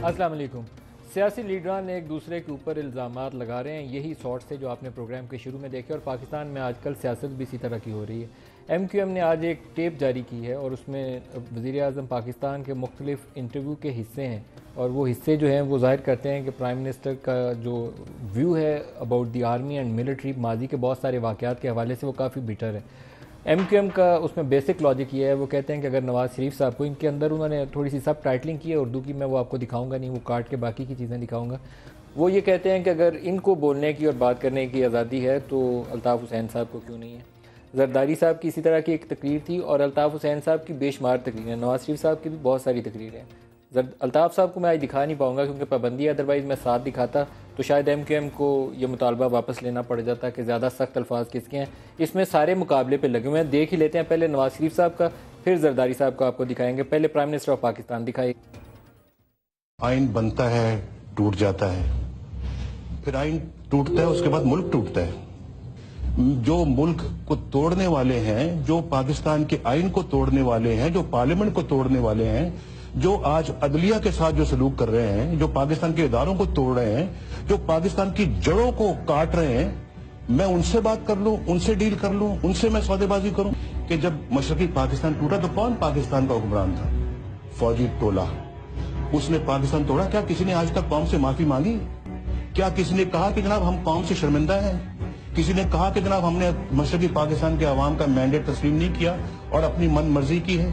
السلام علیکم۔ سیاسی لیڈران ایک دوسرے کے اوپر الزامات لگا رہے ہیں، یہی سارٹ سے جو آپ نے پروگرام کے شروع میں دیکھے، اور پاکستان میں آج کل سیاست بھی اسی طرح کی ہو رہی ہے۔ ایم کیو ایم نے آج ایک ٹیپ جاری کی ہے اور اس میں وزیر اعظم پاکستان کے مختلف انٹرویو کے حصے ہیں، اور وہ حصے جو ہیں وہ ظاہر کرتے ہیں کہ پرائم منسٹر کا جو ویو ہے about the army and military, ماضی کے بہت سارے واقعات کے حوالے سے وہ کافی بیٹر ہے۔ ایم کیو ایم کا اس میں بیسک لاجک یہ ہے، وہ کہتے ہیں کہ اگر نواز شریف صاحب کو، ان کے اندر انہوں نے تھوڑی سی سب ٹائٹلنگ کی ہے اردو کی، میں وہ آپ کو دکھاؤں گا نہیں، وہ کاٹ کے باقی کی چیزیں دکھاؤں گا۔ وہ یہ کہتے ہیں کہ اگر ان کو بولنے کی اور بات کرنے کی آزادی ہے تو الطاف حسین صاحب کو کیوں نہیں ہے۔ زرداری صاحب کی اسی طرح کی ایک تقریر تھی، اور الطاف حسین صاحب کی بے شمار تقریریں، نواز شریف صاحب کی بھی بہت ساری تقریریں ہیں۔ الطاف صاحب کو میں آج دکھا نہیں پاؤں گا کیونکہ پابندی ہے، ادروائز میں ساتھ دکھاتا تو شاید ایم کیو ایم کو یہ مطالبہ واپس لینا پڑ جاتا کہ زیادہ سخت الفاظ کس کے ہیں۔ اس میں سارے مقابلے پہ لگے ہوئے ہیں، دیکھ ہی لیتے ہیں۔ پہلے نواز شریف صاحب کا، پھر زرداری صاحب کو آپ کو دکھائیں گے۔ پہلے پرائم منسٹر آف پاکستان دکھائے۔ آئین بنتا ہے، ٹوٹ جاتا ہے، پھر آئین ٹوٹتا ہے، اس کے بعد ملک ٹوٹتا ہے۔ جو ملک کو توڑنے والے ہیں، جو پاکستان کے آئین کو توڑنے والے ہیں، جو پارلیمنٹ کو توڑنے والے ہیں، جو آج عدلیہ کے ساتھ جو سلوک کر رہے ہیں، جو پاکستان کے اداروں کو توڑ رہے ہیں، جو پاکستان کی جڑوں کو کاٹ رہے ہیں، میں ان سے بات کر لوں، ان سے ڈیل کر لوں، ان سے میں سودے بازی کروں کہ جب مشرقی پاکستان ٹوٹا تو کون پاکستان کا حکمران تھا؟ فوجی ٹولہ۔ اس نے پاکستان توڑا۔ کیا کسی نے آج تک قوم سے معافی مانگی؟ کیا کسی نے کہا کہ جناب ہم قوم سے شرمندہ ہیں؟ کسی نے کہا کہ جناب ہم نے مشرقی پاکستان کے عوام کا مینڈیٹ تسلیم نہیں کیا اور اپنی من مرضی کی ہے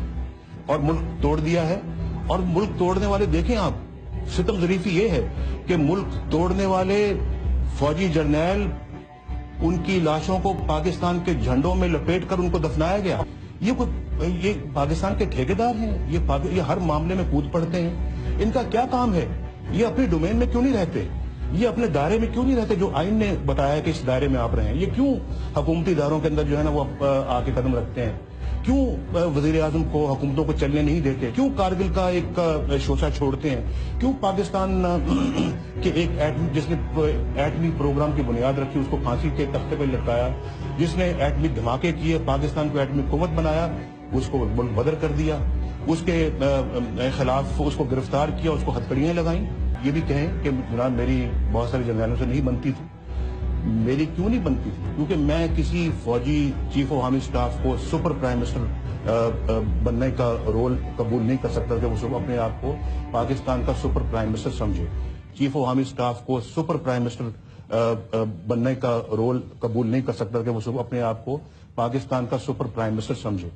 اور ملک توڑ دیا ہے؟ اور ملک توڑنے والے دیکھیں آپ، ستم ظریفی یہ ہے کہ ملک توڑنے والے فوجی جرنیل، ان کی لاشوں کو پاکستان کے جھنڈوں میں لپیٹ کر ان کو دفنایا گیا۔ یہ پاکستان کے ٹھیکیدار ہیں، یہ ہر معاملے میں کود پڑتے ہیں۔ ان کا کیا کام ہے؟ یہ اپنے ڈومین میں کیوں نہیں رہتے؟ یہ اپنے دائرے میں کیوں نہیں رہتے جو آئین نے بتایا کہ اس دائرے میں آپ رہیں؟ یہ کیوں حکومتی اداروں کے اندر جو ہے نا وہ آ کے قدم رکھتے ہیں؟ کیوں وزیر اعظم کو، حکومتوں کو چلنے نہیں دیتے؟ کیوں کارگل کا ایک شوشہ چھوڑتے ہیں؟ کیوں پاکستان کے ایک جس نے ایٹمی پروگرام کی بنیاد رکھی اس کو پھانسی کے تختے پہ لٹکایا، جس نے ایٹمی دھماکے کیے، پاکستان کو ایٹمی قوت بنایا، اس کو ملک بدر کر دیا، اس کے خلاف اس کو گرفتار کیا، اس کو ہتھکڑیاں لگائیں؟ یہ بھی کہیں کہ جناب میری بہت سارے جرنیلوں سے نہیں بنتی تھی۔ میری کیوں نہیں بنتی تھی؟ کیونکہ میں کسی فوجی چیف آف آرمی اسٹاف کو سپر پرائم منسٹر بننے کا رول قبول نہیں کر سکتا کہ وہ اپنے آپ کو پاکستان کا سپر پرائم منسٹر سمجھے۔ چیف آف آرمی اسٹاف کو سپر پرائم منسٹر بننے کا رول قبول نہیں کر سکتا کہ وہ اپنے آپ کو پاکستان کا سپر پرائم منسٹر سمجھے۔